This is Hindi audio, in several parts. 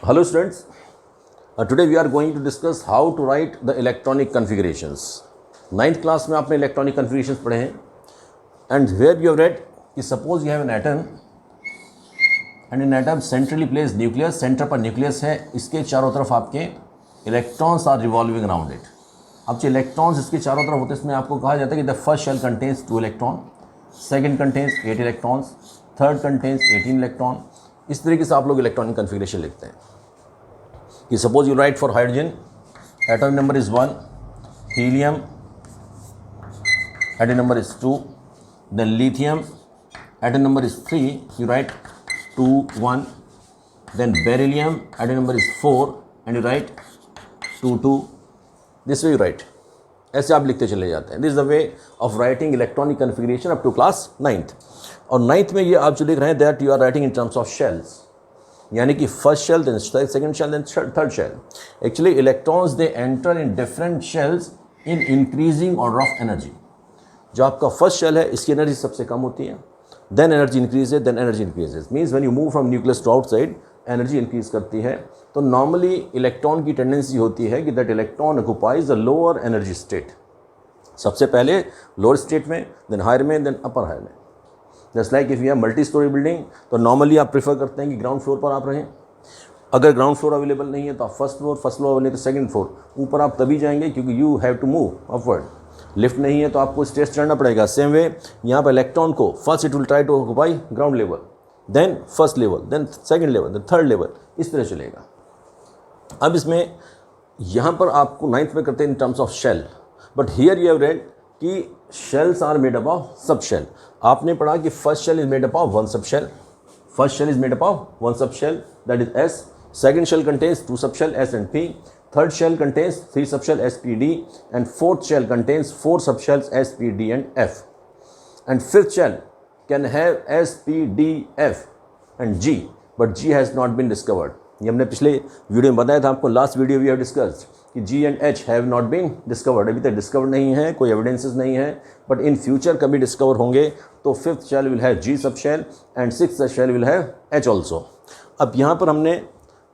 Hello students, today we are going to discuss how to write the electronic configurations. 9th class में आपने electronic configurations पढ़े हैं and where you have read कि suppose you have an atom and an atom centrally placed nucleus, center पर nucleus है, इसके चारों तरफ आपके electrons are revolving around it. अब जो electrons इसके चारों तरफ होते हैं इसमें आपको कहा जाता है कि the first shell contains 2 electron, second contains 8 electrons, third contains 18 electron. इस तरीके से आप लोग इलेक्ट्रॉनिक कन्फिगरेशन लिखते हैं कि suppose you write for hydrogen atom number is 1, helium atom number is 2, then lithium atom number is 3, you write 2 1, then beryllium atom number is 4 and you write 2 2. This way you write, ऐसे आप लिखते चले जाते हैं. This is the way of writing electronic configuration up to class 9th. और 9th में ये आप जो लिख रहे हैं that you are writing in terms of shells, यानी कि first shell, then second shell, then third shell. Actually electrons they enter in different shells in increasing order of energy. जो आपका फर्स्ट शेल है इसकी एनर्जी सबसे कम होती है, then energy increases, then energy increases. Means when you move from nucleus to outside energy increase करती है. तो नॉर्मली इलेक्ट्रॉन की टेंडेंसी होती है कि that electron occupies the lower energy state. सबसे पहले लोअर स्टेट में, देन हायर में, देन अपर हायर में. Just like if you have multi storey building तो नॉर्मली आप प्रेफर करते हैं कि ग्राउंड फ्लोर पर आप रहें. अगर ग्राउंड फ्लोर अवेलेबल नहीं है तो आप फर्स्ट फ्लोर अवेलेबल तो सेकंड फ्लोर. ऊपर आप तभी जाएंगे क्योंकि you have to move upward. Lift नहीं है तो आपको स्टेज चढ़ना पड़ेगा. सेम वे यहाँ पर इलेक्ट्रॉन को first it will try to occupy ground level, then first level, then second level, then third level, इस तरह चलेगा. अब इसमें यहाँ पर आपको 9th में करते हैं in terms of shell, but here you have read कि shells are made up of sub shell. आपने पढ़ा कि first shell is made up of 1 sub shell. First shell is made up of 1 sub shell, that is S. Second shell contains 2 sub shell S and P. Third shell contains 3 sub shell S P D and fourth shell contains 4 सब shells S P D and F. And fifth shell can have S P D F and G, but G has not been discovered. ये हमने पिछले वीडियो में बताया था आपको. Last video we have discussed कि G and H have not been discovered. अभी तक डिस्कवर नहीं है, कोई एविडेंसेस नहीं है, बट इन फ्यूचर कभी डिस्कवर होंगे. तो 5th shell will have G sub shell and 6th shell will have H also. अब यहाँ पर हमने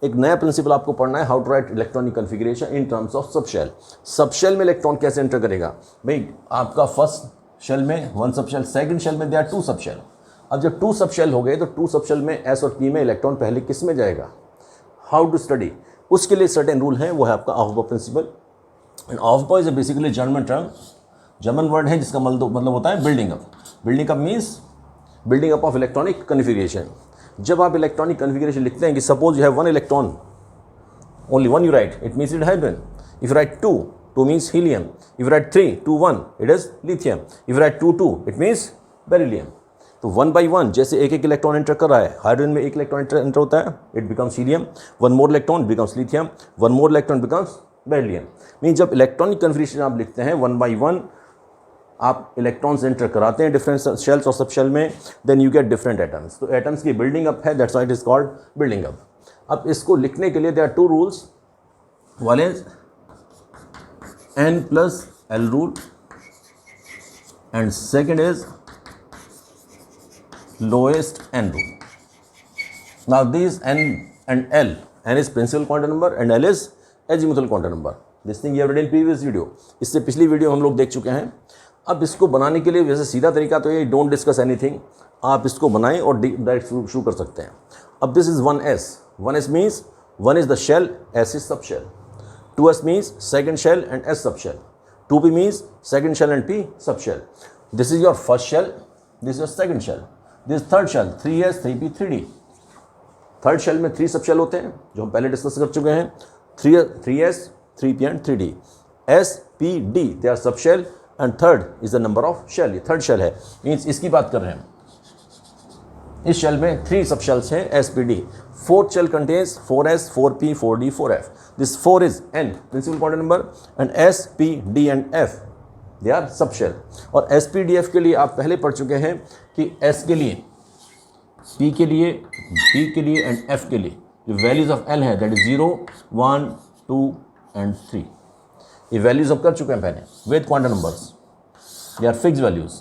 एक नया प्रिंसिपल आपको पढ़ना है, how to write electronic configuration in terms of sub shell. Sub shell में इलेक्ट्रॉन कैसे एंटर करेगा. भाई आपका फर्स्ट शेल में 1 सब शेल, सेकेंड शेल में दे आर 2 सब शेल. अब जब 2 सब शेल हो गए तो 2 सब शेल में S और P में इलेक्ट्रॉन पहले किस में जाएगा. हाउ टू स्टडी, उसके लिए सर्टेन रूल है, वो है आपका aufbau principle. And aufbau is basically German term, German word है जिसका मतलब होता है building up. Building up means building up of electronic configuration. जब आप इलेक्ट्रॉनिक कन्फिगरेशन लिखते हैं कि suppose you have 1 electron, only 1 you write, it means it hydrogen. If you write 2 means helium. If you write 3 2 1 it is lithium. If you write 2 2 it means beryllium. तो 1 by 1 जैसे एक एक इलेक्ट्रॉन एंटर कर रहा है, हाइड्रोजन में 1 इलेक्ट्रॉन एंटर होता है, it becomes helium. 1 more electron becomes lithium, 1 more electron becomes beryllium. Mean जब इलेक्ट्रॉनिक कन्फिगरेशन आप लिखते हैं 1 by 1 आप इलेक्ट्रॉन्स एंटर कराते हैं डिफरेंट शेल्स और सब शेल में, then you get different atoms. तो एटम्स की बिल्डिंग अप है, that's why it is called building up. अब इसको लिखने के लिए there are 2 rules. One is N+L rule and second is lowest n rule. Now these n and L, n is principal quantum number and L is azimuthal quantum number. This thing you have read in previous video. इससे पिछली वीडियो हम लोग देख चुके हैं. अब इसको बनाने के लिए वैसे सीधा तरीका तो ये डोंट डिस्कस एनीथिंग, आप इसको बनाएं और डायरेक्ट शुरू कर सकते हैं. अब this is 1s. 1s means 1 is the shell, S is sub shell. 2s means second shell and S sub shell. 2p means second shell and P sub shell. This is your first shell, this is your second shell. This third shell 3s 3p 3d. Third shell में 3 सब शेल होते हैं जो हम पहले डिस्कस कर चुके हैं. 3s 3p and 3d. S P D they are sub shell and third is the number of shell. ये थर्ड शेल है, मीन्स इसकी बात कर रहे हैं. इस शेल में 3 सब शेल्स हैं S P D. Fourth shell contains 4s 4p 4d 4f. This 4 is N principal quantum number and S P D and F they are sub shell. और SPDF के लिए आप पहले पढ़ चुके हैं कि S के लिए, P के लिए, D के लिए एंड F के लिए जो वैल्यूज ऑफ L है दैट इज 0 1 2 एंड 3. ये वैल्यूज अब कर चुके हैं पहले with quantum numbers, they are fixed values.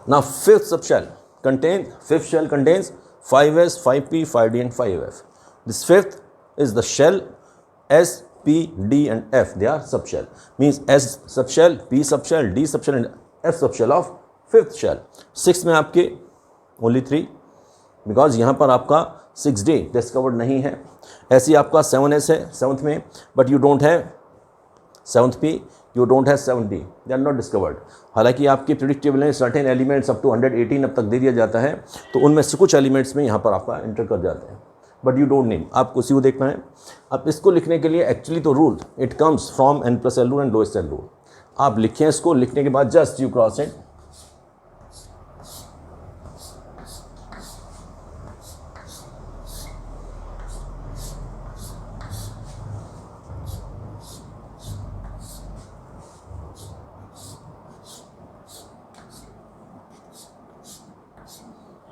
Now fifth sub shell contains 5s 5p 5d and 5f. This fifth is the shell. S, P, D and F, they are subshell. Means S subshell, P subshell, D subshell and F subshell of fifth shell. Sixth में आपके only 3 because यहाँ पर आपका 6D डिस्कवर्ड नहीं है. ऐसे ही आपका 7S है 7th में, but you don't have 7th P, you don't have 7D, they are not discovered. हालांकि आपके प्रिडिक्टेबल हैं सर्टेन एलिमेंट्स अप टू 118 अब तक दे दिया जाता है, तो उनमें से कुछ एलिमेंट्स में यहाँ पर आपका एंटर कर जाते हैं, बट यू डोंट नीड. आपको उसी को देखना है. अब इसको लिखने के लिए एक्चुअली तो rule it comes from n+l rule and lowest L rule. आप लिखें इसको, लिखने के बाद जस्ट यू क्रॉस इट.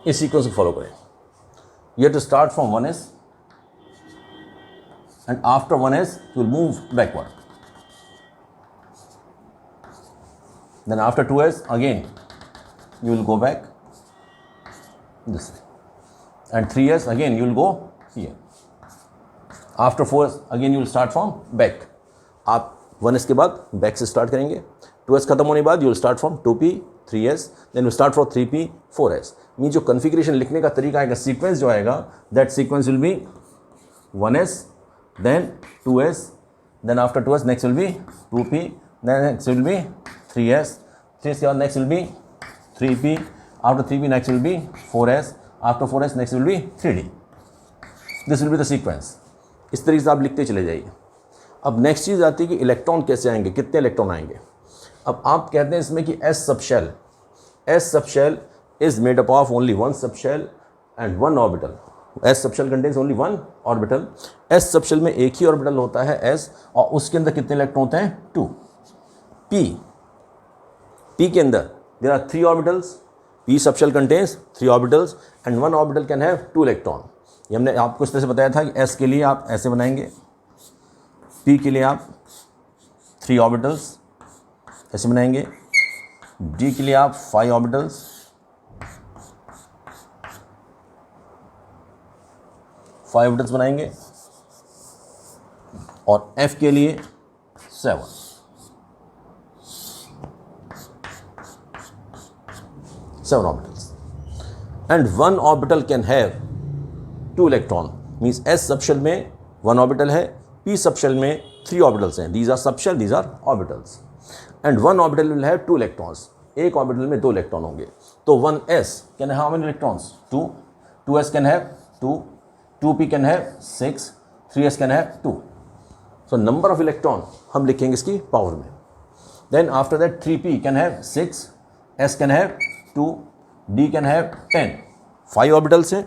इस सीक्वेंस को फॉलो करें. You have to start from 1s and after 1s you will move backward. Then after 2s again you will go back this way. And 3s again you will go here. After 4s again you will start from back. आप 1s के बाद back से start करेंगे. 2s खत्म होने के बाद you will start from 2p 3s, then you start from 3p 4s. Mean जो कन्फिग्रेशन लिखने का तरीका आएगा, सीक्वेंस जो आएगा, that sequence will be 1s then 2s then after 2s next will be 2p then next will be 3s 3s के बाद next will be 3p after 3p next will be 4s after 4s next will be 3d. This will be the sequence. इस तरीके से आप लिखते चले जाइए. अब नेक्स्ट चीज़ आती है कि इलेक्ट्रॉन कैसे आएंगे, कितने इलेक्ट्रॉन आएंगे. अब आप कहते हैं इसमें कि S subshell is made up of only one subshell and one orbital. S subshell contains only one orbital. S subshell में एक ही ऑर्बिटल होता है S, और उसके अंदर कितने इलेक्ट्रॉन होते हैं 2. P के अंदर there are 3 orbitals. P subshell contains 3 orbitals and one orbital can have 2 electron. ये हमने आपको इस तरह से बताया था कि S के लिए आप ऐसे बनाएंगे, P के लिए आप 3 orbitals ऐसे बनाएंगे, D के लिए आप 5 orbitals, 5 orbitals बनाएंगे, और F के लिए 7 orbitals. And one orbital can have 2 electron. Means S subshell में 1 orbital है, P subshell में 3 orbitals हैं. These are subshell, these are orbitals. And one orbital will have 2 electrons. एक ऑर्बिटल में 2 इलेक्ट्रॉन होंगे. तो 1s can have how many electrons? 2. 2s can have 2. 2p can have 6. 3s can have 2. So number of electron हम लिखेंगे इसकी पावर में. Then after that 3p can have 6. s can have 2. d can have 10. 5 orbitals हैं.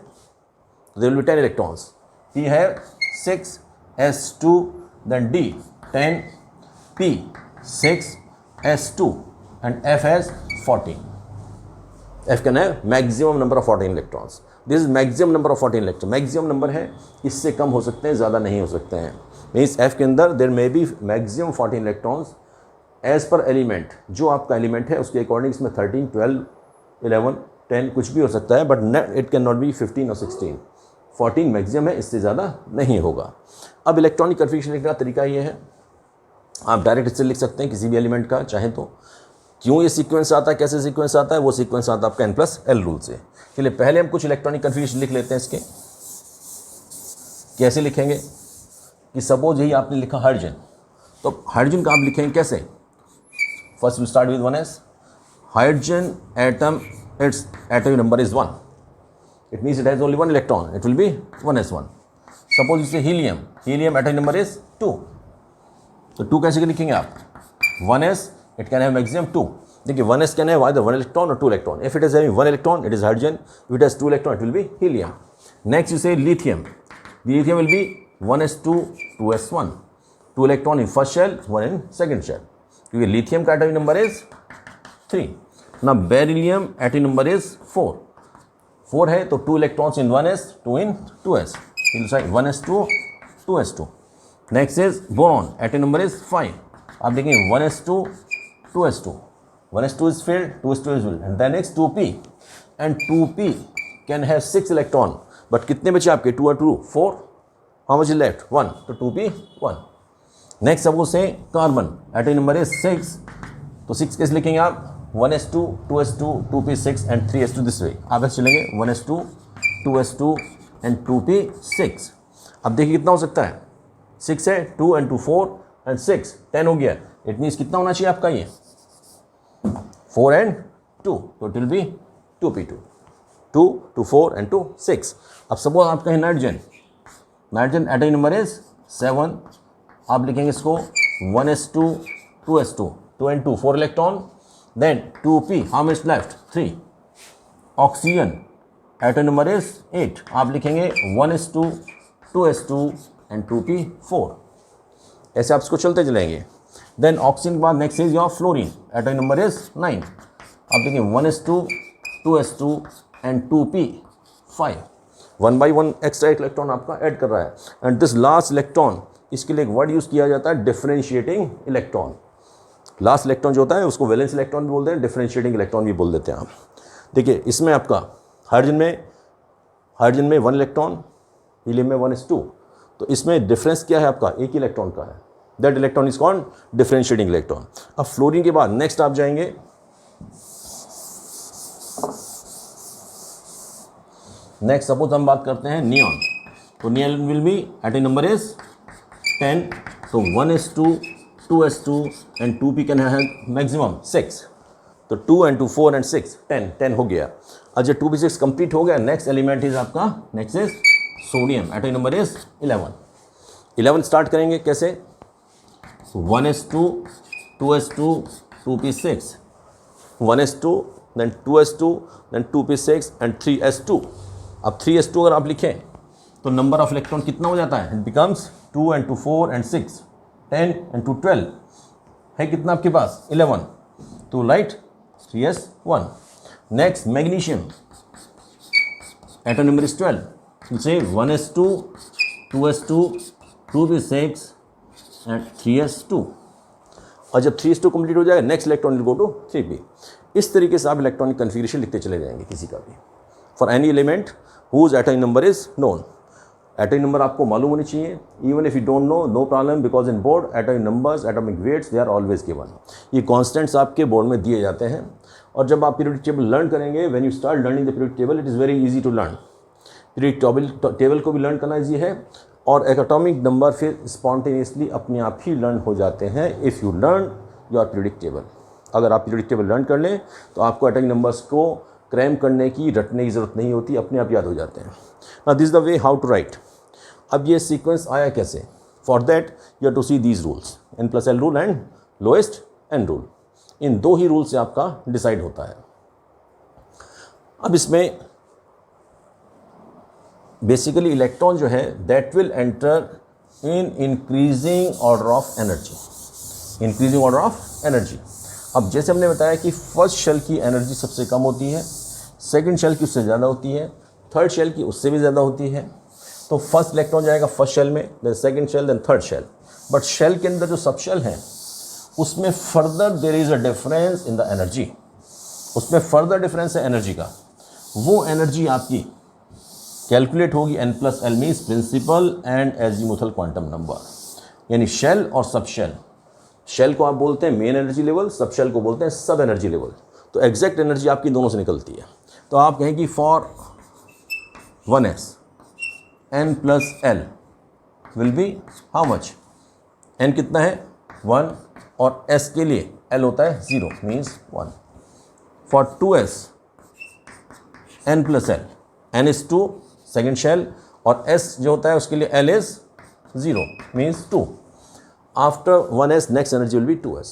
There will be 10 electrons. p have 6. s 2. Then d 10. p 6. s 2. And F has 14. F can have maximum number of 14 electrons. This is maximum number of 14 electrons. Maximum number है, इससे कम हो सकते हैं, ज़्यादा नहीं हो सकते हैं. Means F के अंदर there may be maximum 14 electrons as per element. जो आपका एलिमेंट है उसके अकॉर्डिंग इसमें 13, 12, 11, 10 कुछ भी हो सकता है, बट it cannot be 15 और 16. 14 मैक्सिमम है, इससे ज़्यादा नहीं होगा. अब इलेक्ट्रॉनिक कन्फिग्रेशन लिखने का तरीका ये है, आप डायरेक्ट इससे लिख सकते हैं किसी भी एलिमेंट का चाहें तो. क्यों ये सीक्वेंस आता है, कैसे सीक्वेंस आता है, वो सीक्वेंस आता है आपका n+l रूल से. चलिए पहले हम कुछ इलेक्ट्रॉनिक कन्फिग्रेशन लिख लेते हैं. इसके कैसे लिखेंगे कि सपोज यही आपने लिखा हाइड्रोजन, तो हाइड्रोजन का आप लिखेंगे कैसे. First will start with 1s. Hydrogen atom, its atomic number is 1. It means it has only 1 electron, it will be 1s1. Suppose इसे helium, helium atomic number is 2. तो 2 कैसे लिखेंगे आप. 1s it can have maximum 2. देखिए 1s can have either 1 electron or 2 electron. If it is having 1 electron, it is hydrogen. If it has 2 electron, it will be helium. Next you say lithium. The lithium will be 1s2, 2s1. 2 electron in first shell, 1 in second shell. क्योंकि lithium का atomic number is 3. Now beryllium atomic number is 4. 4 है तो 2 electrons in 1s, 2 in 2s. You will write 1s2, 2s2. Next is boron. Atomic number is 5. आप देखेंगे 1s2, 2s2. 1s2 is filled, 2s2 is filled. And then next 2p. And 2p can have 6 electron. But कितने बचे आपके 2 और 2? 4. हाउ मच इज लेफ्ट 1, तो 2p 1. नेक्स्ट सपोज से कार्बन एटॉमिक नंबर इज 6, तो 6 कैसे लिखेंगे आप 1s2 2s2 2p6 and 3s2 this way. आप ऐसे चलेंगे 1s2 2s2 एंड 2p6. अब देखिए कितना हो सकता है 6 है 2 एंड 2 4 एंड 6 10 हो गया. इट मीन्स कितना होना चाहिए आपका ये 4 एंड 2, तो it will B 2p2 2 2 4 and 2 6. अब सपोज आपका है नाइट्रोजन एटॉमिक नंबर इज 7. आप लिखेंगे इसको 1s2 2s2 2 and 2 4 electron, then 2p how much left 3. Oxygen atomic number is 8. आप लिखेंगे 1s2 2s2 एंड 2p 4. ऐसे आप इसको चलते चलेंगे. देन ऑक्सीजन के बाद next is your fluorine atomic number is 9. आप लिखेंगे 1s2 2s2 and 2p 5. 1 by 1 extra electron आपका ऐड कर रहा है. एंड दिस लास्ट इलेक्ट्रॉन, इसके लिए एक वर्ड यूज़ किया जाता है डिफरेंशिएटिंग इलेक्ट्रॉन. लास्ट इलेक्ट्रॉन जो होता है उसको वैलेंस इलेक्ट्रॉन भी बोलते हैं, डिफरेंशिएटिंग इलेक्ट्रॉन भी बोल देते हैं आप. देखिए इसमें आपका हाइड्रोजन में 1 इलेक्ट्रॉन, हीलियम में 1s2. तो इसमें डिफरेंस क्या है आपका, एक इलेक्ट्रॉन का है. That electron is called differentiating electron. अब फ्लोरीन के बाद नेक्स्ट आप जाएंगे नेक्स्ट सपोज हम बात करते हैं नियॉन. तो neon will be atomic number is 10. तो 1s2 2s2 and 2p can have maximum 6. तो 2 एंड 2 4 एंड 6 10 हो गया. अब जब 2p6 कंप्लीट हो गया, नेक्स्ट एलिमेंट इज आपका next is sodium atomic number is 11 start करेंगे कैसे 1s2 2s2 2p6 1s2 then 2s2 then 2p6 and 3s2. अब 3s2 अगर आप लिखें तो नंबर ऑफ इलेक्ट्रॉन कितना हो जाता है, it becomes 2 and 2 4 and 6 10 and 2 12 है कितना आपके पास 11. तो right 3s1. Next magnesium atomic number is 12. से 1s2 2s2 2p6 and 3s2. और जब 3s2 कंप्लीट हो जाएगा next electron will go to 3p. इस तरीके से आप इलेक्ट्रॉनिक कन्फिगरेशन लिखते चले जाएंगे किसी का भी for any element whose atomic number is known. Atomic number आपको मालूम होनी चाहिए. Even if you don't know no problem, because in board atomic numbers atomic weights they are always given. ये कॉन्स्टेंट्स आपके बोर्ड में दिए जाते हैं. और जब आप पीरियोडिक टेबल लर्न करेंगे, when you start learning the periodic table, it is very easy to learn. Periodic table को भी लर्न करना ईजी है और एक एटॉमिक नंबर फिर स्पॉन्टेनियसली अपने आप ही लर्न हो जाते हैं if you learn your periodic table. अगर आप पीरियोडिक टेबल लर्न कर लें तो आपको एटॉमिक नंबर्स को क्रैम करने की, रटने की ज़रूरत नहीं होती, अपने आप याद हो जाते हैं. Now this is the way how to write. अब ये सीक्वेंस आया कैसे, for that you have to see these rules, n+l rule and lowest n rule. इन दो ही रूल से आपका डिसाइड होता है. अब इसमें बेसिकली इलेक्ट्रॉन जो है that will enter in increasing order of energy. Increasing order of energy. अब जैसे हमने बताया कि फर्स्ट शेल की एनर्जी सबसे कम होती है, सेकंड शेल की उससे ज़्यादा होती है, थर्ड शेल की उससे भी ज़्यादा होती है. तो फर्स्ट इलेक्ट्रॉन जाएगा फर्स्ट शेल में, then second shell, then third shell. But shell के अंदर जो सब शेल हैं उसमें further there is a difference in the energy. उसमें फर्दर डिफरेंस है एनर्जी का. वो एनर्जी आपकी कैलकुलेट होगी n+l means principal and azimuthal quantum number. यानी शेल और सब शेल. शेल को आप बोलते हैं main energy level, sub shell को बोलते हैं सब एनर्जी लेवल. तो एग्जैक्ट एनर्जी आपकी दोनों से निकलती है. तो आप कहें कि for 1s n+l will be how much. n कितना है 1 और s के लिए l होता है 0 means 1. For 2s n+l, n is 2 second shell और s जो होता है उसके लिए l is 0 means 2. After 1s next energy will be 2s.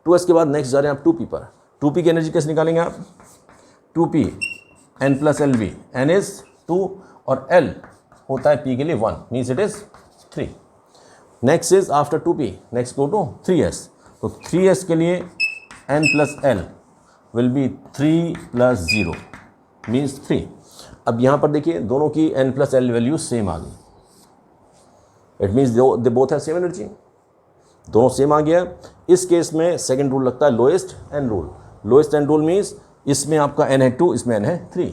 2s के बाद नेक्स्ट जा रहे हैं आप 2p पर. 2p की एनर्जी कैसे निकालेंगे आप 2p n+l भी, n इज 2 और l होता है p के लिए 1 means it is 3. Next is after 2p next go to 3s. तो 3s के लिए n+l विल बी 3 + 0 मीन्स 3. अब यहाँ पर देखिए दोनों की n+l वैल्यू सेम आ गई. It means they both have same energy. दोनों सेम आ गया. इस केस में सेकंड रूल लगता है lowest n rule. Lowest n rule means इसमें आपका n है 2, इसमें n है 3.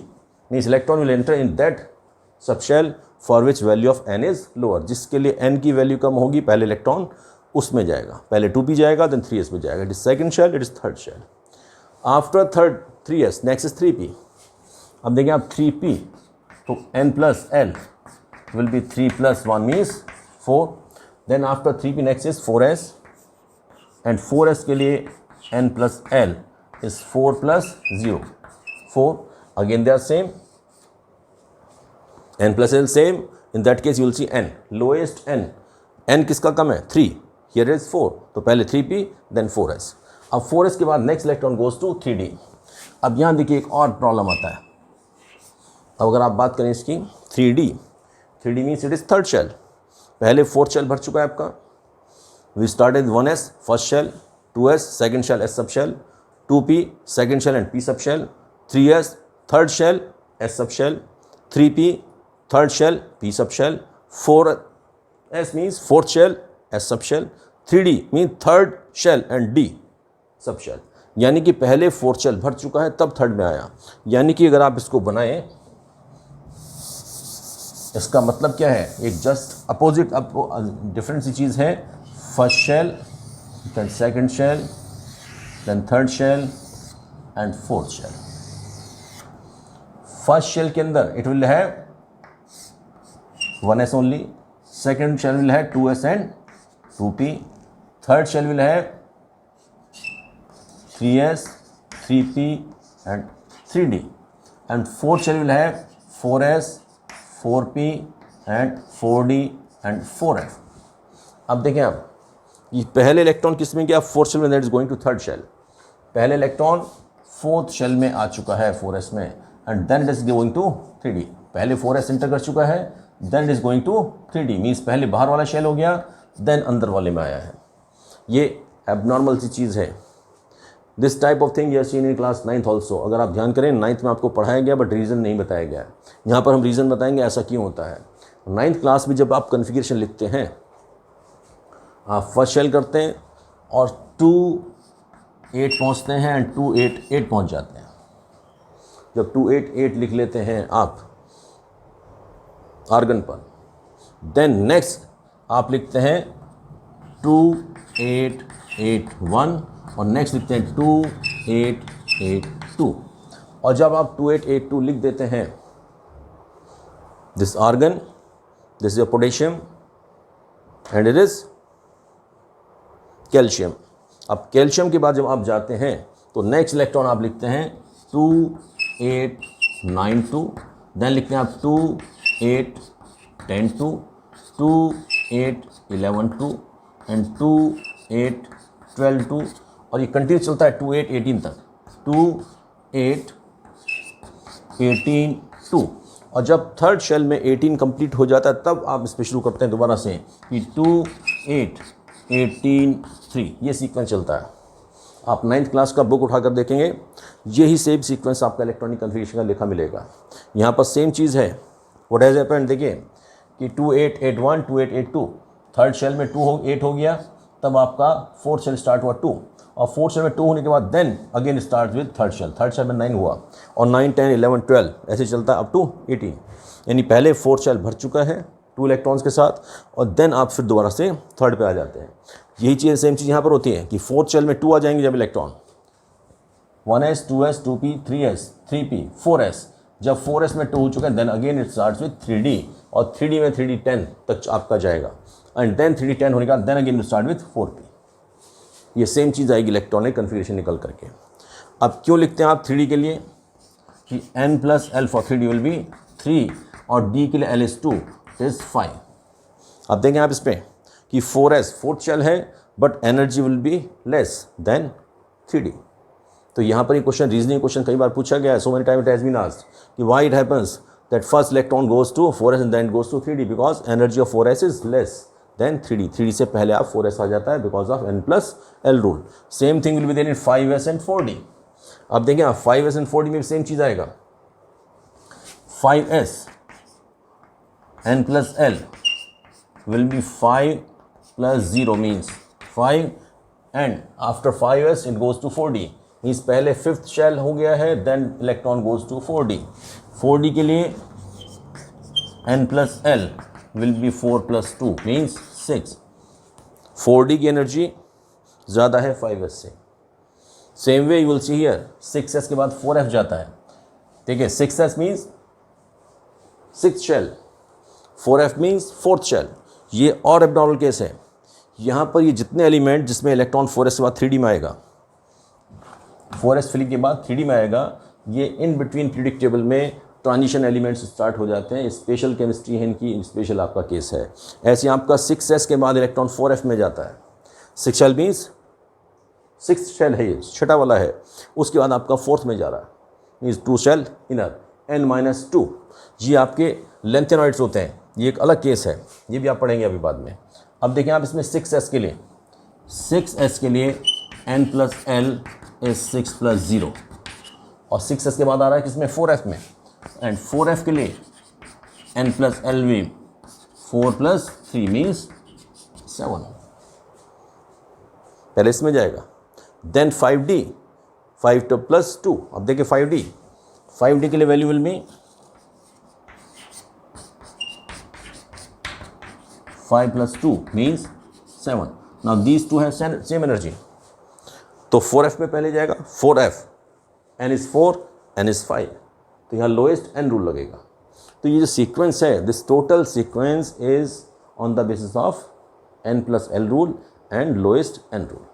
Means electron will enter in that sub shell for which value of n is lower, जिसके लिए n की वैल्यू कम होगी पहले इलेक्ट्रॉन उसमें जाएगा, पहले 2p जाएगा देन 3s में जाएगा. It is second shell, it is third shell. After third 3s next is 3p. अब देखिए आप 3p तो n plus l will be 3 plus 1 means 4. Then after 3p next is 4s and 4s के लिए n plus l is 4 plus 0 4. Again they are same, n plus l same. In that case you will see n lowest n किसका कम है 3, here is 4. तो पहले 3p then 4s. अब 4s के बाद next electron goes to 3d. अब यहाँ देखिए एक और प्रॉब्लम आता है. अब अगर आप बात करें इसकी 3d means it is third shell. पहले फोर्थ शेल भर चुका है आपका. We started 1s first shell, 2s second shell s sub shell, 2p second shell and p sub shell, 3s third shell s sub shell, 3p third shell p sub shell, 4s means fourth shell s sub shell, 3d means third shell and d sub shell. यानी कि पहले फोर्थ शेल भर चुका है तब थर्ड में आया. यानी कि अगर आप इसको बनाएं, इसका मतलब क्या है, एक जस्ट अपोजिट डिफरेंट सी चीज़ है. First shell then second shell then third shell and fourth shell. First shell के अंदर it will have 1s only, second shell will have 2s and 2p, third shell will have 3s 3p and 3d and fourth shell will have 4s 4p and 4d and 4f. अब देखें आप ये पहले इलेक्ट्रॉन किस में गया, फोर्थ शेल में, that is going to third shell. पहले इलेक्ट्रॉन फोर्थ शेल में आ चुका है 4s में and then it is going to 3d. पहले 4s इंटर कर चुका है then it is going to 3d means पहले बाहर वाला शेल हो गया देन अंदर वाले में आया है. ये एबनॉर्मल सी चीज़ है. This type of thing you seen in class 9th also. अगर आप ध्यान करें 9th में आपको पढ़ाया गया बट रीज़न नहीं बताया गया है. यहाँ पर हम रीज़न बताएंगे ऐसा क्यों होता है. 9th क्लास में जब आप कन्फिगरेशन लिखते हैं, आप फर्स्ट शेल करते हैं और 2 8 पहुँचते हैं एंड 2 8 8 पहुँच जाते हैं. जब 2 8 8 लिख लेते हैं आप आर्गन पर, देन नेक्स्ट आप लिखते हैं 2 8 8 1 और नेक्स्ट लिखते हैं 2 8 8 2. और जब आप 2 8 8 2 लिख देते हैं, this argon, this is potassium and it is calcium. अब कैल्शियम के बाद जब आप जाते हैं तो नेक्स्ट इलेक्ट्रॉन आप लिखते हैं 2 8 9 2, देन लिखते हैं आप 2 8 10 2, 2 8 11 2 एंड 2 8 12 2. और ये कंटिन्यू चलता है 2 8 18 तक, 2 8 18 2. और जब थर्ड शेल में 18 कंप्लीट हो जाता है तब आप इस पे शुरू करते हैं दोबारा से कि 2 8 18 3. ये सीक्वेंस चलता है. आप 9th क्लास का बुक उठाकर देखेंगे, यही सेम सीक्वेंस आपका इलेक्ट्रॉनिक कन्फिगरेशन का लिखा मिलेगा. यहाँ पर सेम चीज़ है. व्हाट हैज़ हैपेंड, देखिए कि 2 8 8 1 2 8 8 2. थर्ड शेल में 8 हो गया, तब आपका फोर्थ शेल स्टार्ट हुआ 2, और फोर्थ शेल में 2 होने के बाद then again start with third shell में 9 हुआ और 9 10 11 12 ऐसे चलता है अप टू 18. यानी पहले फोर्थ शेल भर चुका है 2 इलेक्ट्रॉन्स के साथ और देन आप फिर दोबारा से थर्ड पे आ जाते हैं. यही चीज़ सेम चीज़ यहाँ पर होती है कि फोर्थ शेल में 2 आ जाएंगे जब electron, 1s 2s 2p 3s 3p 4s. जब 4s में 2 हो चुका है then again it starts with 3d और 3d में 3d 10 तक आपका जाएगा एंड देन 3d 10 होने के बाद then again start with 4p. ये सेम चीज़ आएगी इलेक्ट्रॉनिक कन्फिगरेशन निकल करके. अब क्यों लिखते हैं आप 3d के लिए कि n plus l for 3d will be 3 और d के लिए l इज 2 इज 5. अब देखें आप इस पर कि 4s फोर्थ शेल है but energy will be less than 3d. तो यहाँ पर ये क्वेश्चन रीजनिंग क्वेश्चन कई बार पूछा गया है. So many time it has been asked कि why it happens that first electron goes to 4s and then goes to 3d because energy of 4s is less than 3d. 3d से पहले आप 4s आ जाता है because of n plus l rule. Same thing will be there in 5s and 4d. अब देखें आप 5s एंड 4d में भी सेम चीज़ आएगा. 5s n plus l will be 5 plus 0 means 5 and after 5s it goes to 4d means पहले फिफ्थ शेल हो गया है then electron goes to 4d. 4d के लिए n plus l will be 4 plus 2 means 6. 4d की एनर्जी ज़्यादा है 5s से. Same way you will see here 6s के बाद 4f जाता है. ठीक है, 6s means 6th shell, 4f means 4th shell. ये और एब्नॉर्मल केस है. यहाँ पर ये जितने एलिमेंट जिसमें इलेक्ट्रॉन 4s के बाद 3d में आएगा, 4s फिलिंग के बाद 3d में आएगा, ये इन बिटवीन पीरियडिक टेबल में ट्रांजिशन एलिमेंट्स स्टार्ट हो जाते हैं. स्पेशल केमिस्ट्री है इनकी, स्पेशल आपका केस है. ऐसे आपका 6s के बाद इलेक्ट्रॉन 4f में जाता है. 6 शेल मीन्स 6th शेल है, ये छठा वाला है. उसके बाद आपका 4th में जा रहा है, मीन्स 2 शेल इनर n-2. ये आपके लेंथेनॉइड्स होते हैं. ये एक अलग केस है, ये भी आप पढ़ेंगे अभी बाद में. अब देखें आप इसमें 6s के लिए, 6s के लिए n plus l is 6 plus 0, और 6s के बाद आ रहा है किसमें, 4f में. एंड 4f के लिए n plus l भी 4 plus 3 means 7. पहले इसमें जाएगा. Then 5d, 5 plus 2. अब देखिए 5d के लिए value will be 5 plus 2 means 7. Now these two have same energy. तो 4f में पहले जाएगा 4f, n is 4, n is 5. तो यहाँ लोएस्ट n रूल लगेगा. तो ये जो सीक्वेंस है, this total sequence is on the basis of n plus l rule and lowest n rule.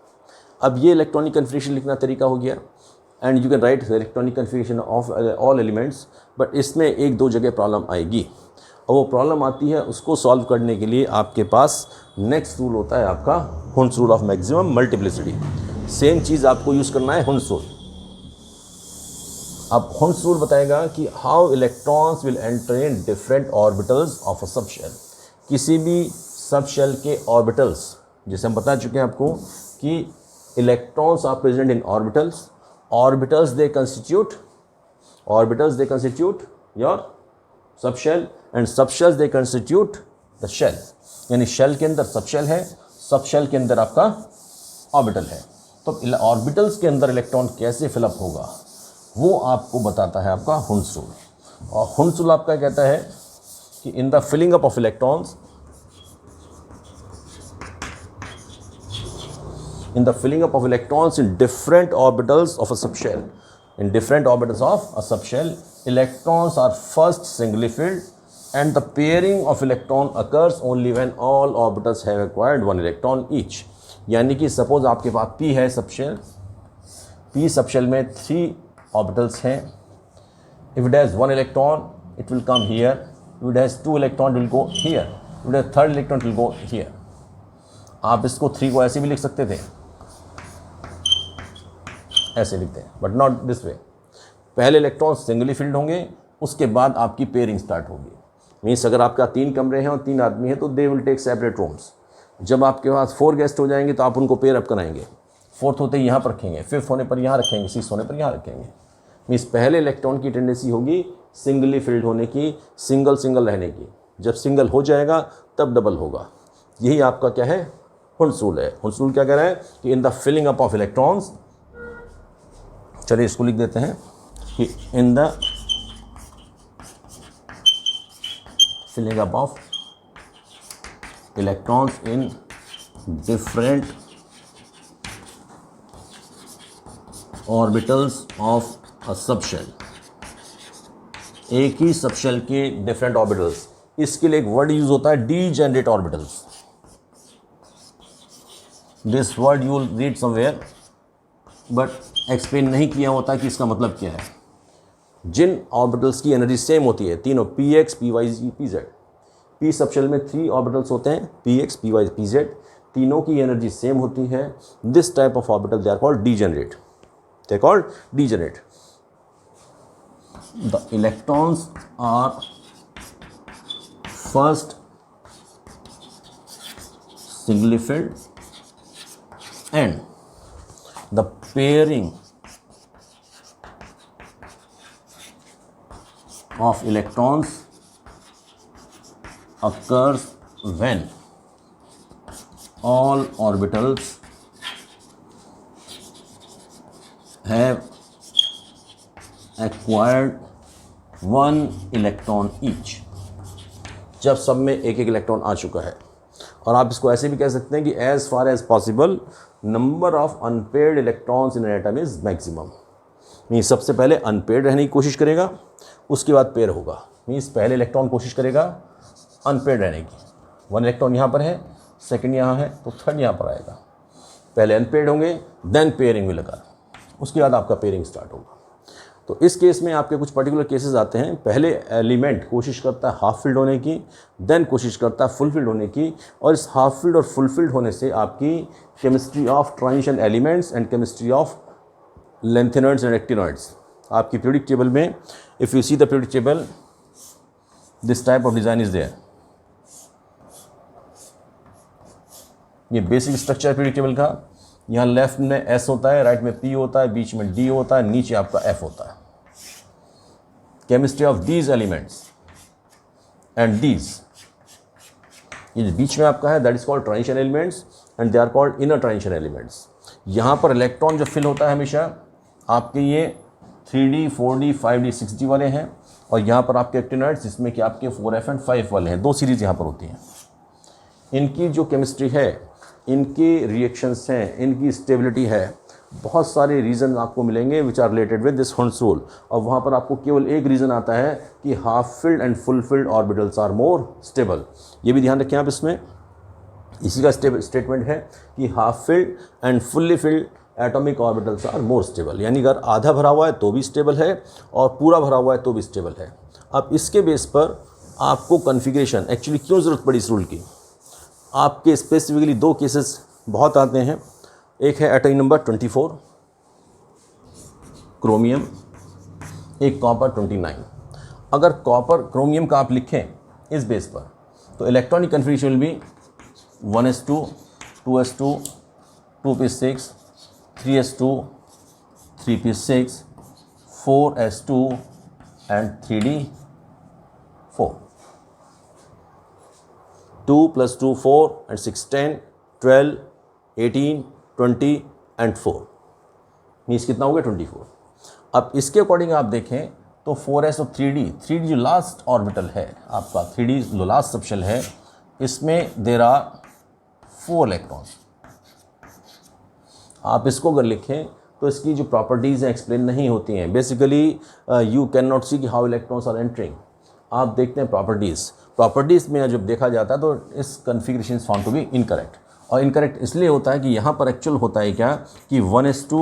अब ये इलेक्ट्रॉनिक कन्फिगरेशन लिखना तरीका हो गया. And you can write the electronic configuration of all elements. But इसमें एक दो जगह प्रॉब्लम आएगी, और वो प्रॉब्लम आती है, उसको सॉल्व करने के लिए आपके पास नेक्स्ट रूल होता है आपका Hund's rule of maximum multiplicity. Same चीज़ आपको यूज़ करना है हुन्स रूल. अब हुन्स रूल बताएगा कि how electrons will enter in different orbitals of a subshell. किसी भी सबशेल के ऑर्बिटल्स, जैसे हम बता चुके हैं आपको कि electrons are present in orbitals. Orbitals they constitute your subshell, and subshells they constitute the shell. यानी शेल के अंदर सबशेल है, सबशेल के अंदर आपका ऑर्बिटल है. तो ऑर्बिटल्स के अंदर इलेक्ट्रॉन कैसे फिलअप होगा वो आपको बताता है आपका हुन्स रूल. और हुन्स रूल आपका कहता है कि in the filling up of electrons, in the filling up of electrons in different orbitals of a subshell. In different orbitals of a subshell, electrons are first singly filled, and the pairing of electron occurs only when all orbitals have acquired one electron each. यानी कि सपोज आपके पास P है सबशेल, P सबशेल में 3 orbitals हैं. If it has 1 electron, it will come here. If it has 2 electron, it will go here. If it has 3rd electron, it will go here. आप इसको 3 को ऐसे भी लिख सकते थे, ऐसे लिखते हैं, बट नॉट दिस वे. पहले इलेक्ट्रॉन सिंगली फील्ड होंगे, उसके बाद आपकी पेयरिंग स्टार्ट होगी. मीन्स अगर आपका 3 कमरे हैं और 3 आदमी हैं तो they will take separate rooms. जब आपके पास 4 गेस्ट हो जाएंगे तो आप उनको पेयर अप कराएंगे. 4th होते ही यहाँ पर रखेंगे, 5th होने पर यहाँ रखेंगे, 6th होने पर यहाँ रखेंगे. मीन्स पहले इलेक्ट्रॉन की टेंडेंसी होगी सिंगली फील्ड होने की, सिंगल रहने की. जब सिंगल हो जाएगा तब डबल होगा. यही आपका क्या है, हुन्स रूल है. हुन्स रूल क्या कह रहा है कि in the filling up of electrons, चलिए इसको लिख देते हैं कि in the filling up of electrons in different orbitals of a subshell. एक ही सबशेल के डिफरेंट ऑर्बिटल्स. इसके लिए एक वर्ड यूज होता है degenerate orbitals. This word you will read somewhere, but explain नहीं किया होता कि इसका मतलब क्या है. जिन ऑर्बिटल्स की एनर्जी सेम होती है, तीनों px, py, pz. p subshell में 3 ऑर्बिटल्स होते हैं, px, py, pz. तीनों की एनर्जी सेम होती है. This type of orbital they are called degenerate. They are called degenerate. The electrons are first singly filled and the pairing of electrons occurs when all orbitals have acquired 1 electron each. जब सब में एक एक इलेक्ट्रॉन आ चुका है। और आप इसको ऐसे भी कह सकते हैं कि as far as possible number of unpaired electrons in an atom is maximum. Means सबसे पहले अनपेयर्ड रहने की कोशिश करेगा, उसके बाद पेयर होगा। मीन्स पहले इलेक्ट्रॉन कोशिश करेगा अनपेयर्ड रहने की। 1 इलेक्ट्रॉन यहाँ पर है, सेकंड यहाँ है, तो थर्ड यहाँ पर आएगा। पहले अनपेयर्ड होंगे, देन पेयरिंग में लगा, उसके बाद आपका पेयरिंग स्टार्ट होगा। तो इस केस में आपके कुछ पर्टिकुलर केसेस आते हैं। पहले एलिमेंट कोशिश करता है हाफ फिल्ड होने की, देन कोशिश करता है फुल फिल्ड होने की, और इस हाफ फिल्ड और फुल फिल्ड होने से आपकी chemistry of transition elements and chemistry of lanthanoids and actinoids, आपकी पीरियोडिक टेबल में if you see the periodic table, this type of design is there. ये बेसिक स्ट्रक्चर पीरियोडिक टेबल का। यहाँ लेफ्ट में S होता है, राइट में P होता है, बीच में D होता है, नीचे आपका F होता है। Chemistry of these elements and these, ये जो बीच में आपका है that is called transition elements and they are called inner transition elements. यहाँ पर इलेक्ट्रॉन जो फिल होता है हमेशा आपके ये 3D 4D 5D 6D वाले हैं, और यहाँ पर आपके एक्टिनॉइड्स जिसमें कि आपके 4F एंड 5 वाले हैं। 2 सीरीज़ यहाँ पर होती हैं। इनकी जो केमिस्ट्री है, इनके रिएक्शंस हैं, इनकी स्टेबिलिटी है, बहुत सारे रीज़न आपको मिलेंगे which are related with this हॉर्न्स रूल। और वहाँ पर आपको केवल एक रीज़न आता है कि half filled and full filled orbitals are more stable. ये भी ध्यान रखें आप इसमें। इसी का स्टेटमेंट है कि half filled and fully filled atomic orbitals are more stable, यानी अगर आधा भरा हुआ है तो भी स्टेबल है और पूरा भरा हुआ है तो भी स्टेबल है। अब इसके बेस पर आपको कन्फिग्रेशन एक्चुअली क्यों ज़रूरत पड़ी इस रूल की, आपके स्पेसिफिकली 2 केसेस बहुत आते हैं। एक है एटॉमिक नंबर 24 क्रोमियम, एक कॉपर 29। अगर कॉपर क्रोमियम का आप लिखें इस बेस पर तो electronic configuration will be 1s2 2s2 2p6 3s2 3p6 4s2 and 3d4। 2 + 2 4 and 6 10 12 18 20 and 4 means कितना हो गया 24। अब इसके अकॉर्डिंग आप देखें तो 4s और 3d जो लास्ट ऑर्बिटल है आपका, 3d जो लास्ट सबशेल है, इसमें देयर आर 4 इलेक्ट्रॉन्स। आप इसको अगर लिखें तो इसकी जो प्रॉपर्टीज़ हैं एक्सप्लेन नहीं होती हैं। बेसिकली यू कैन नॉट सी कि हाउ इलेक्ट्रॉन्स आर एंटरिंग। आप देखते हैं प्रॉपर्टीज़ में जब देखा जाता है तो इस configuration found to be incorrect. और इनकरेक्ट इसलिए होता है कि यहाँ पर एक्चुअल होता है क्या कि 1s2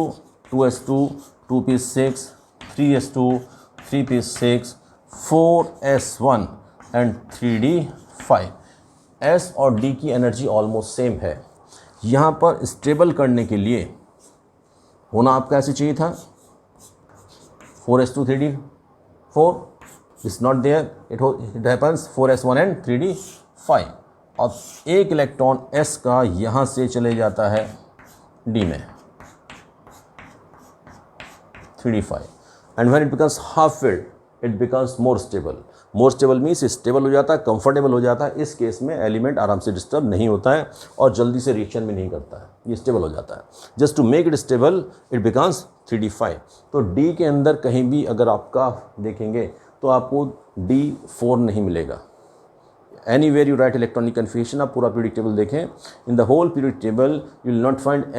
2s2 2p6 3s2 3p6 4s1 and 3d5। s और d की एनर्जी ऑलमोस्ट सेम है। यहाँ पर स्टेबल करने के लिए होना आपका ऐसे चाहिए था 4s2 3d4 is not there, it happens 4s1 and 3d5। और एक इलेक्ट्रॉन s का यहाँ से चले जाता है d में 3d5 and when it becomes half filled it becomes more stable। More stable means stable हो जाता है, कंफर्टेबल हो जाता है। इस केस में एलिमेंट आराम से डिस्टर्ब नहीं होता है और जल्दी से रिएक्शन भी नहीं करता है, ये स्टेबल हो जाता है। Just to make it stable it becomes 3d5। तो d के अंदर कहीं भी अगर आपका देखेंगे तो आपको d4 नहीं मिलेगा। Anywhere you write electronic configuration, आप पूरा पीरियोडिक टेबल देखें, in the whole periodic table you will not find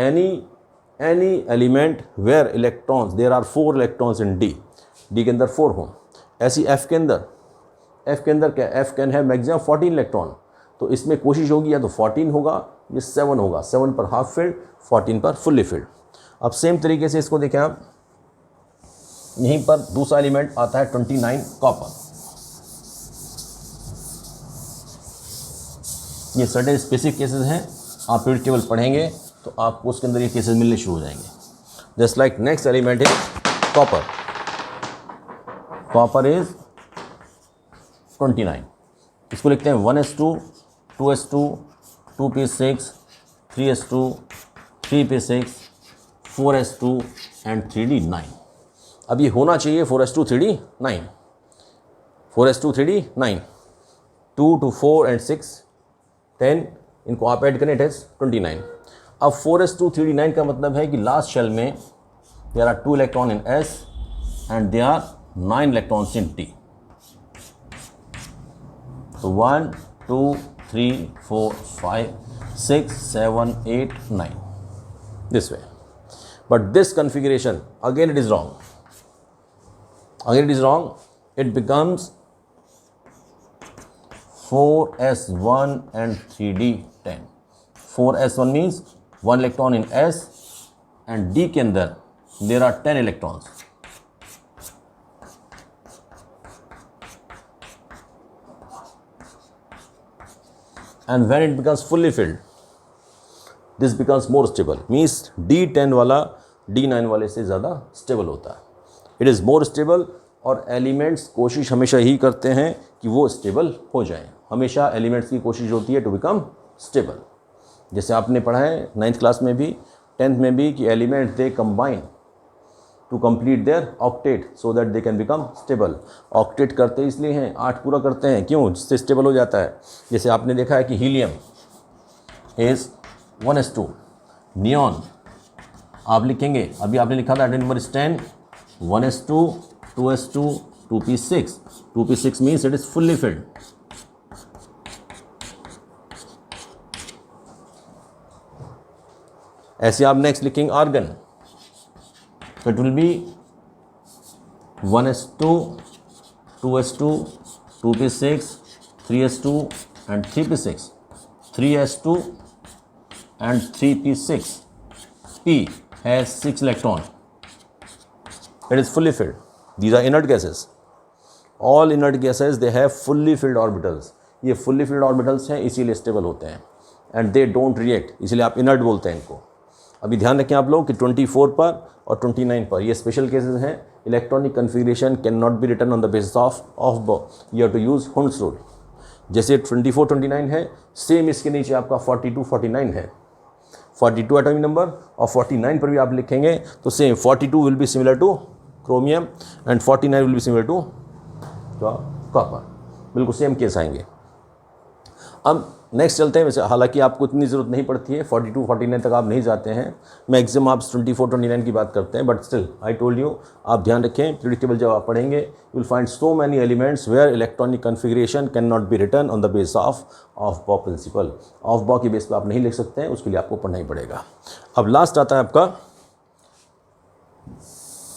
any element where electrons there are 4 electrons in d के अंदर 4 हों। ऐसी f के अंदर क्या, f कैन है मैक्सिमम 14 इलेक्ट्रॉन। तो इसमें कोशिश होगी या तो 14 होगा या 7 होगा, 7 पर हाफ फिल्ड 14 पर फुल्ली फिल्ड। अब सेम तरीके से इसको देखें आप, यहीं पर दूसरा एलिमेंट आता है 29 कॉपर। ये सर्टेन स्पेसिफिक केसेस हैं, आप पीरियोडिक टेबल पढ़ेंगे तो आपको उसके अंदर ये केसेस मिलने शुरू हो जाएंगे। Just like next element is copper. Copper is 29। इसको लिखते हैं 1s2 2s2 2p6 3s2 3p6 4s2 and 3d9। अब ये होना चाहिए 4s2 3d9, 4s2 3d9, 2 to 4 and 6 10, इनको आप ऐड करें, इट इज 29। अब 4s2 3d9 का मतलब है कि लास्ट शेल में there are 2 electron in s and there are 9 electrons in d। So 1 2 3 4 5 6 7 8 9 this way. But this configuration again it is wrong. It becomes 4s1 and 3d10. 4s1 means 1 electron in s and d के अंदर there are 10 electrons. And when it becomes fully filled, this becomes more stable. Means D10 वाला D9 वाले से ज़्यादा स्टेबल होता है. It is more stable. और एलिमेंट्स कोशिश हमेशा यही करते हैं कि वो स्टेबल हो जाएं. हमेशा एलिमेंट्स की कोशिश होती है टू बिकम स्टेबल. जैसे आपने पढ़ा है 9th क्लास में भी 10th में भी कि elements they combine to complete their octet so that they can become stable. Octet करते इसलिए हैं, 8 पूरा करते हैं. क्यों? जिससे स्टेबल हो जाता है. जैसे आपने देखा है कि हीलियम इज़ 1s2. नियॉन आप लिखेंगे, अभी आपने लिखा था atomic number is 10. 1s2 2s2 2p6. 2p6 means it is fully filled. ऐसे आप नेक्स्ट लिखेंगे आर्गन, तो it will B 1s2 2s2 2p6 3s2 and 3p6. 3s2 and 3p6. P has 6 electrons. It is fully filled. These are inert gases. All inert gases they have fully filled orbitals. ये fully filled orbitals हैं, इसीलिए stable होते हैं. And they don't react, इसीलिए आप inert बोलते हैं इनको. अभी ध्यान रखें आप लोग कि 24 पर और 29 पर ये स्पेशल केसेस हैं. Electronic configuration can not be written on the basis of you have to use Hund's rule. जैसे 24 29 है, सेम इसके नीचे आपका 42 49 है. 42 एटॉमिक नंबर और 49 पर भी आप लिखेंगे तो same 42 will be similar to chromium and 49 will be similar to copper. बिल्कुल सेम केस आएंगे. अब नेक्स्ट चलते हैं. वैसे हालांकि आपको इतनी ज़रूरत नहीं पड़ती है, 42 49 तक आप नहीं जाते हैं. मैक्सिमम आप 24 29 की बात करते हैं. But still I told you, आप ध्यान रखें प्रेडिक्टेबल जब आप पढ़ेंगे you will find so many elements where electronic configuration can not be written on the base Aufbau principle. Aufbau के बेस पर आप नहीं लिख सकते हैं, उसके लिए आपको पढ़ना ही पड़ेगा. अब लास्ट आता है आपका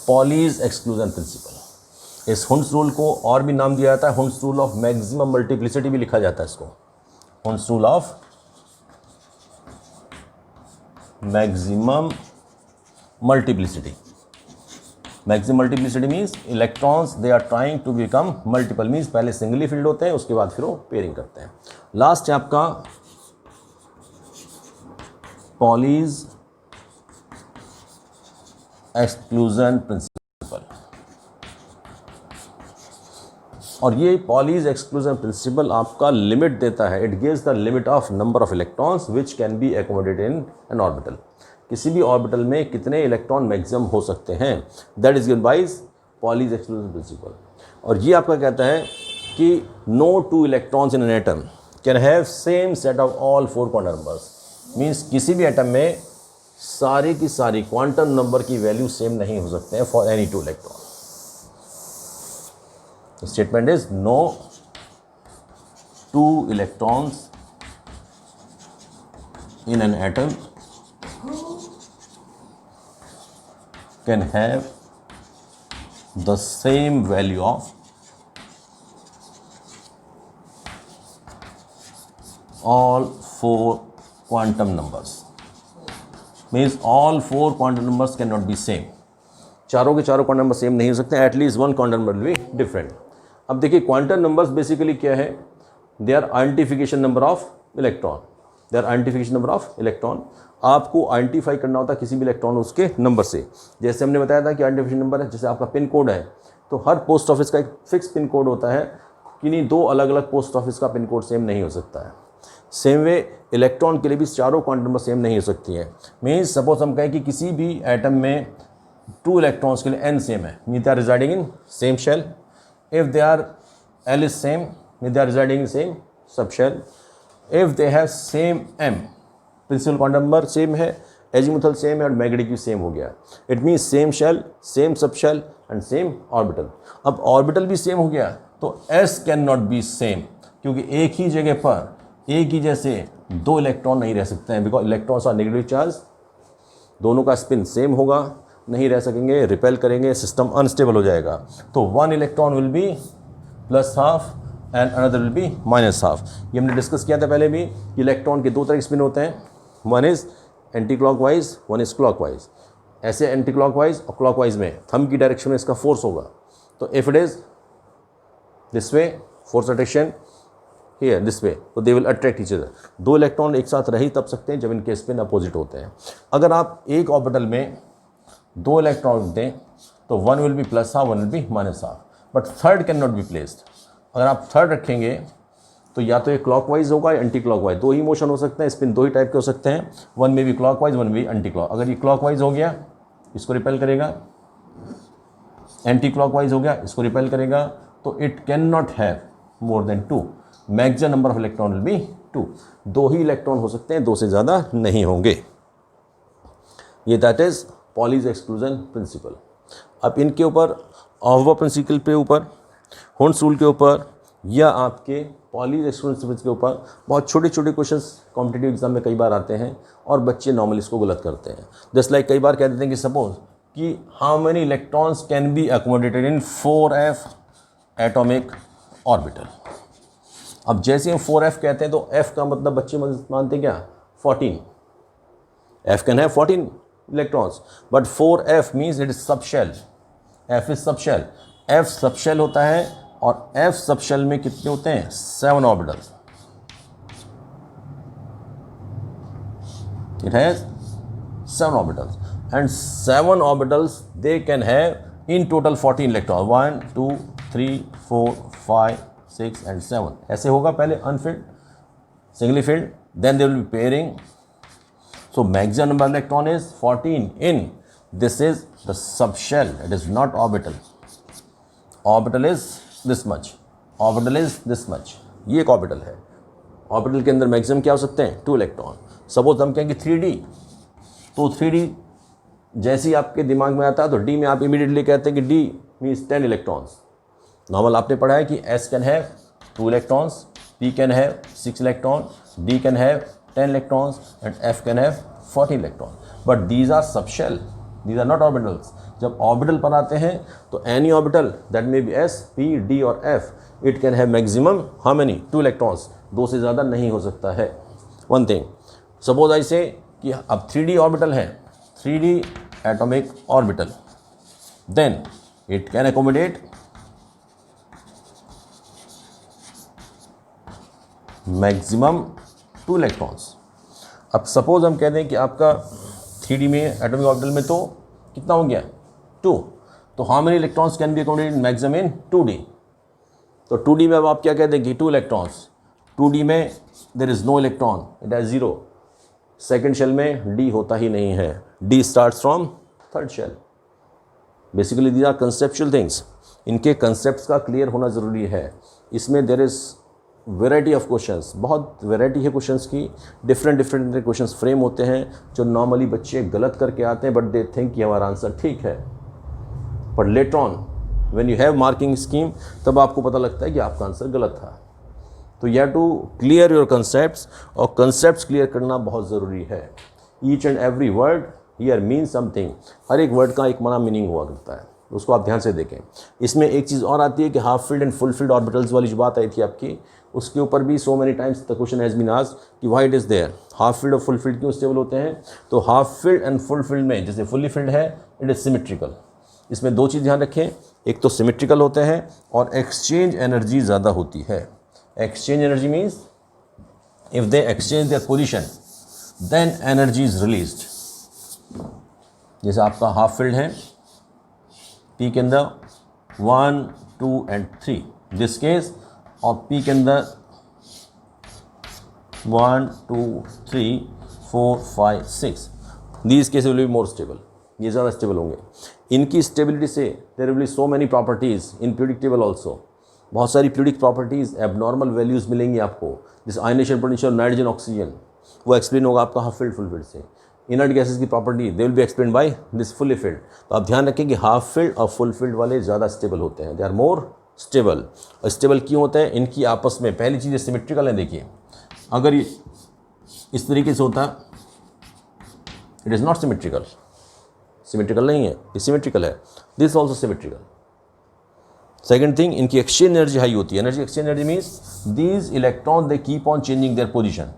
पॉलीज एक्सक्लूजन प्रिंसिपल. इस हुंड्स रूल को और भी नाम दिया जाता है Hund's rule of maximum multiplicity भी लिखा जाता है इसको. Hund's rule of maximum multiplicity. Maximum multiplicity means electrons they are trying to become multiple. means पहले singly filled होते हैं, उसके बाद फिर वो पेयरिंग करते हैं. लास्ट है आपका Pauli's exclusion principle. और ये पॉलीज एक्सक्लूजन प्रिंसिपल आपका लिमिट देता है. It gives the limit of number of electrons which can be accommodated in an orbital. किसी भी ऑर्बिटल में कितने इलेक्ट्रॉन मैक्सिमम हो सकते हैं, that is given by Pauli's exclusion principle. और ये आपका कहता है कि no two electrons in an atom can have same set of all 4 quantum numbers. Means किसी भी एटम में सारी की सारी क्वांटम नंबर की वैल्यू सेम नहीं हो सकते हैं for any 2 electron. The statement is no 2 electrons in an atom can have the same value of all 4 quantum numbers. Means all 4 quantum numbers cannot be same. चारों के चारों क्वांटम नंबर सेम नहीं हो सकते. At least 1 quantum number will be different. अब देखिए क्वांटम नंबर्स बेसिकली क्या है, they are identification number of electron. They are identification number of electron. आपको आइडेंटिफाई करना होता है किसी भी इलेक्ट्रॉन उसके नंबर से. जैसे हमने बताया था कि आइडेंटिफिकेशन नंबर है, जैसे आपका पिन कोड है तो हर पोस्ट ऑफिस का एक फिक्स पिन कोड होता है कि नहीं 2 अलग अलग पोस्ट ऑफिस का पिन कोड सेम नहीं हो सकता है. सेम वे इलेक्ट्रॉन के लिए भी चारों क्वांटम नंबर सेम नहीं हो सकती है. मीन्स सपोज हम कहें कि किसी भी एटम में 2 इलेक्ट्रॉन्स के लिए n सेम है, mean they are residing in same shell. If they are L is same, they are residing in same subshell. If they have same M, principal quantum number same है, azimuthal same है और magnetic भी same हो गया. It means same shell, same subshell and same orbital. अब orbital भी same हो गया तो S cannot be same क्योंकि एक ही जगह पर एक ही जैसे दो इलेक्ट्रॉन नहीं रह सकते हैं, because electrons are negative charge, दोनों का स्पिन सेम होगा, नहीं रह सकेंगे, रिपेल करेंगे, सिस्टम अनस्टेबल हो जाएगा। तो one electron will B plus half and another will be minus half. ये हमने डिस्कस किया था पहले भी, इलेक्ट्रॉन के दो तरह के स्पिन होते हैं, one is anti clockwise, one is clockwise. ऐसे एंटी क्लॉकवाइज और क्लॉकवाइज में थंब की डायरेक्शन में इसका फोर्स होगा। तो if it is this way, force attraction here this way, तो they will attract each other. दो इलेक्ट्रॉन एक साथ रह ही तब सकते हैं जब इनके स्पिन अपोजिट होते हैं। अगर आप एक ऑर्बिटल में दो इलेक्ट्रॉन दें तो one will be plus half, one will be minus half, but third can not be placed. अगर आप थर्ड रखेंगे तो या तो ये क्लॉकवाइज होगा या एंटी क्लॉकवाइज, दो ही मोशन हो सकते हैं, स्पिन दो ही टाइप के हो सकते हैं, वन में भी क्लॉकवाइज, वन में भी एंटी क्लॉक। अगर ये क्लॉकवाइज हो गया इसको रिपेल करेगा, एंटी क्लॉकवाइज हो गया इसको रिपेल करेगा, तो it can not have more than two, maximum number of electron will be two. दो ही इलेक्ट्रॉन हो सकते हैं, दो से ज़्यादा नहीं होंगे। ये that is Pauli's exclusion principal. अब इनके ऊपर ऑफ प्रिंसिपल पे ऊपर, होन्स रूल के ऊपर या आपके पॉलीज एक्सक्लूजन प्रिंसिपल के ऊपर बहुत छोटे छोटे क्वेश्चंस कॉम्पिटिटिव एग्जाम में कई बार आते हैं और बच्चे नॉर्मली इसको गलत करते हैं। जस्ट लाइक कई बार कह देते हैं कि सपोज कि how many electrons can be accommodated in 4f atomic orbital. अब जैसे हम 4f कहते हैं तो f का मतलब बच्चे मानते हैं क्या, 14। f can have 14 electrons, but 4f means it is subshell, f is subshell. f subshell होता है और f सबशेल में कितने होते हैं, 7 orbitals. It has 7 orbitals and 7 orbitals they can have in total 14 electrons, 1 2 3 4 5 6 and 7 ऐसे होगा पहले unfilled, singly filled, then they will be pairing. So maximum number of electron is 14 in, this is the subshell, it is not orbital. Orbital is this much, orbital is this much, ये एक orbital है। orbital के अंदर maximum क्या हो सकते हैं, 2 इलेक्ट्रॉन। सपोज हम कहेंगे 3D, तो 3D जैसे ही आपके दिमाग में आता है तो डी में आप इमीडिएटली कहते हैं कि डी मीन्स 10 इलेक्ट्रॉन्स। नॉर्मल आपने पढ़ा है कि s can have 2 electrons, p can have 6 electron, d can have 10 electrons and f can have 14 electron. But these are subshell, these are not orbitals. जब ऑर्बिटल पर आते हैं तो any orbital that may be s, p, d और f, it can have maximum how many, 2 electrons, दो से ज़्यादा नहीं हो सकता है। वन थिंग, सपोज ऐसे कि अब 3D ऑर्बिटल है, 3D atomic orbital, then it can accommodate maximum 2 electrons। अब सपोज हम कह दें कि आपका 3D में एटॉमिक ऑर्बिटल में तो कितना हो गया, 2, तो how many electrons can be accommodated maximum in 2D। तो 2D में अब आप क्या कह दें कि 2 इलेक्ट्रॉन्स, 2D में there is no electron, it has 0। Second shell में डी होता ही नहीं है, d starts from third shell. Basically these are conceptual things, इनके कंसेप्ट्स का क्लियर होना ज़रूरी है। इसमें there is variety of questions, बहुत वेराइटी है क्वेश्चंस की, डिफरेंट क्वेश्चंस फ्रेम होते हैं जो नॉर्मली बच्चे गलत करके आते हैं, बट दे थिंक कि हमारा आंसर ठीक है। But later on when you have marking scheme तब आपको पता लगता है कि आपका आंसर गलत था। तो you have to clear your concepts, और कंसेप्ट्स क्लियर करना बहुत ज़रूरी है। Each and every word here mean something, हर एक वर्ड का एक मना मीनिंग हुआ करता है, उसको आप ध्यान से देखें। इसमें एक चीज़ और आती है कि half filled and full filled orbitals वाली जो बात आई थी आपकी, उसके ऊपर भी so many times the question has been asked कि why it is there, half filled और फुल फील्ड क्यों स्टेबल होते हैं। तो half filled and full filled में जैसे फुल्ली फील्ड है इट इज़ सिमेट्रिकल। इसमें दो चीज़ ध्यान रखें, एक तो सिमेट्रिकल होते हैं और एक्सचेंज एनर्जी ज़्यादा होती है। Exchange energy means if they exchange their position then energy is released. जैसे आपका हाफ फील्ड है, पी के अंदर 1 2 and 3 दिस केस, और पी के अंदर 1 2 3 4 5 6 these case will be more stable, ये ज़्यादा स्टेबल होंगे। इनकी स्टेबिलिटी से there will be so many properties unpredictable also, बहुत सारी प्रिडिक्ट प्रॉपर्टीज़, एबनॉर्मल वैल्यूज़ मिलेंगी आपको, जैसे आयनेशन पोटेंशियल, नाइट्रोजन, ऑक्सीजन, वो एक्सप्लेन होगा आपका हाफ फील्ड फुल फील्ड से। इनर्ट गैसेस की property they will be explain by this fully field. तो आप ध्यान रखें कि हाफ फील्ड और फुल फील्ड वाले ज़्यादा स्टेबल होते हैं, they are more stable. Stable क्यों होता है? इनकी आपस में पहली चीज़ सिमेट्रिकल है। देखिए अगर ये इस तरीके से होता, it is not symmetrical, symmetrical नहीं है, ये सिमेट्रिकल है। This also symmetrical. Second thing, इनकी एक्सचेंज एनर्जी हाई होती है। Energy exchange energy means these electron they keep on changing their position,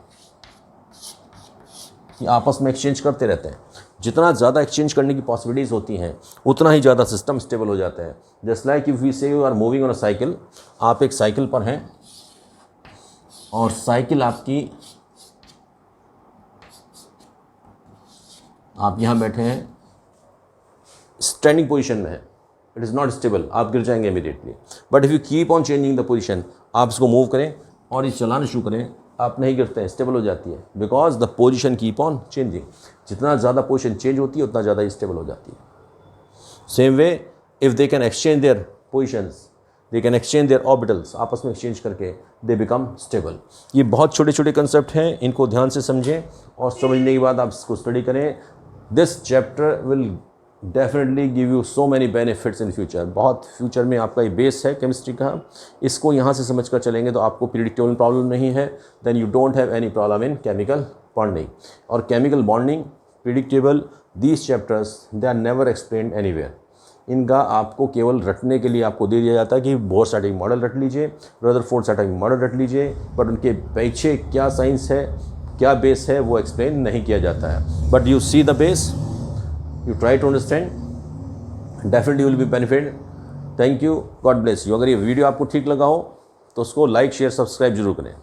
ये आपस में एक्सचेंज करते रहते हैं। जितना ज़्यादा एक्सचेंज करने की पॉसिबिलिटीज़ होती हैं उतना ही ज़्यादा सिस्टम स्टेबल हो जाता है। Just like if we say you are moving on a cycle, आप एक साइकिल पर हैं और साइकिल आपकी, आप यहाँ बैठे हैं, स्टैंडिंग पोजीशन में है, इट इज़ नॉट स्टेबल, आप गिर जाएंगे immediately. But if you keep on changing the position, आप इसको मूव करें और ये चलाना शुरू करें, आप नहीं गिरते हैं, स्टेबल हो जाती है, because the position keep on changing. जितना ज़्यादा पोजीशन चेंज होती है उतना ज़्यादा स्टेबल हो जाती है। Same way if they can exchange there positions, they can exchange there orbitals, आपस में एक्सचेंज करके दे बिकम स्टेबल। ये बहुत छोटे छोटे कंसेप्ट हैं, इनको ध्यान से समझें और समझने के बाद आप इसको स्टडी करें। This chapter will definitely give you so many benefits in future. बहुत फ्यूचर में आपका ये बेस है केमिस्ट्री का, इसको यहाँ से समझ कर चलेंगे तो आपको पीरियोडिक टेबल प्रॉब्लम नहीं है, then you don't have any problem in chemical bonding. और chemical bonding, periodic table, these chapters they are never explained anywhere. इनका आपको केवल रटने के लिए आपको दे दिया जाता है कि बोर स्टैटिक मॉडल रट लीजिए, रदरफोर्ड स्टैटिक मॉडल रट लीजिए, बट उनके पीछे क्या साइंस है, क्या बेस है, वो एक्सप्लेन नहीं किया जाता है। But you see the base, you try to understand, definitely you will be benefit. Thank you, God bless you। अगर ये वीडियो आपको ठीक लगा हो तो उसको लाइक शेयर सब्सक्राइब जरूर करें।